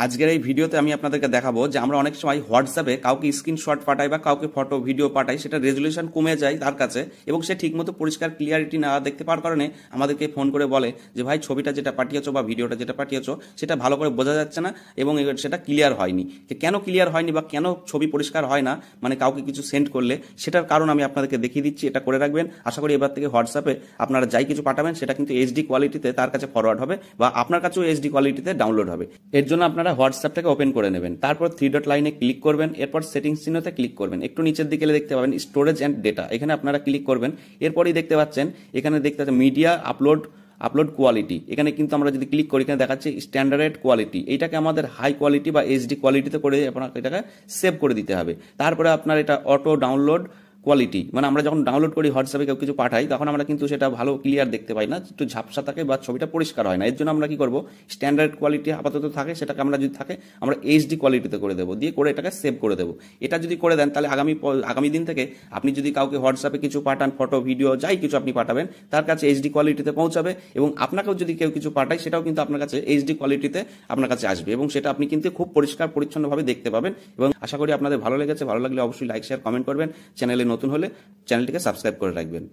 আজকের এই ভিডিওতে আমি আপনাদেরকে দেখাবো যে আমরা অনেক সময় হোয়াটসঅ্যাপে কাউকে স্ক্রিনশট পাঠাই বা কাউকে ফটো ভিডিও পাঠাই, সেটা রেজলিউশন কমে যায় তার কাছে এবং সে ঠিকমতো পরিষ্কার ক্লিয়ারিটি না দেখতে পাওয়ার কারণে আমাদেরকে ফোন করে বলে যে ভাই ছবিটা যেটা পাঠিয়েছো বা ভিডিওটা যেটা পাঠিয়েছো সেটা ভালো করে বোঝা যাচ্ছে না এবং সেটা ক্লিয়ার হয়নি। কেন ক্লিয়ার হয়নি বা কেন ছবি পরিষ্কার হয় না, মানে কাউকে কিছু সেন্ড করলে সেটার কারণ আমি আপনাদেরকে দেখিয়ে দিচ্ছি। এটা করে রাখবেন, আশা করি এবার থেকে হোয়াটসঅ্যাপে আপনারা যাই কিছু পাঠাবেন সেটা কিন্তু এইচডি কোয়ালিটিতে তার কাছে ফরওয়ার্ড হবে বা আপনার কাছেও এইচডি কোয়ালিটিতে ডাউনলোড হবে। এর জন্য আপনারা হোয়াটসঅ্যাপটাকে ওপেন করে নেবেন, তারপর 3 ডট লাইনে ক্লিক করবেন, এরপর সেটিংস চিহ্নতে ক্লিক করবেন, একটু নিচের দিকে দেখতে পাবেন স্টোরেজ অ্যান্ড ডেটা, এখানে আপনারা ক্লিক করবেন। এরপরই দেখতে পাচ্ছেন এখানে দেখতে পাচ্ছেন মিডিয়া আপলোড কোয়ালিটি, এখানে কিন্তু আমরা যদি ক্লিক করি এখানে দেখাচ্ছে স্ট্যান্ডার্ড কোয়ালিটি, এইটাকে আমাদের হাই কোয়ালিটি বা এইচডি কোয়ালিটিতে করে আপনাকে এটাকে সেভ করে দিতে হবে। তারপরে আপনার এটা অটো ডাউনলোড কোয়ালিটি, মানে আমরা যখন ডাউনলোড করি হোয়াটসঅ্যাপে কেউ কিছু পাঠাই তখন আমরা কিন্তু সেটা ভালো ক্লিয়ার দেখতে পাই না, একটু ঝাপসা থাকে বা ছবিটা পরিষ্কার হয় না। এর জন্য আমরা কি করব, স্ট্যান্ডার্ড কোয়ালিটি আপাতত থাকে সেটাকে আমরা যদি থাকে আমরা এইচডি কোয়ালিটিতে করে দেবো, দিয়ে করে এটাকে সেভ করে দেবো। এটা যদি করে দেন তাহলে আগামী দিন থেকে আপনি যদি কাউকে হোয়াটসঅ্যাপে কিছু পাঠান, ফটো ভিডিও যাই কিছু আপনি পাঠাবেন তার কাছে এইচডি কোয়ালিটিতে পৌঁছাবে এবং আপনাকেও যদি কেউ কিছু পাঠায় সেটাও কিন্তু আপনার কাছে এইচডি কোয়ালিটিতে আপনার কাছে আসবে এবং সেটা আপনি কিন্তু খুব পরিষ্কার পরিচ্ছন্নভাবে দেখতে পাবেন। এবং আশা করি আপনাদের ভালো লেগেছে, ভালো লাগলে অবশ্যই লাইক শেয়ার কমেন্ট করবেন, চ্যানেলে নতুন হলে চ্যানেলটিকে সাবস্ক্রাইব করে রাখবেন।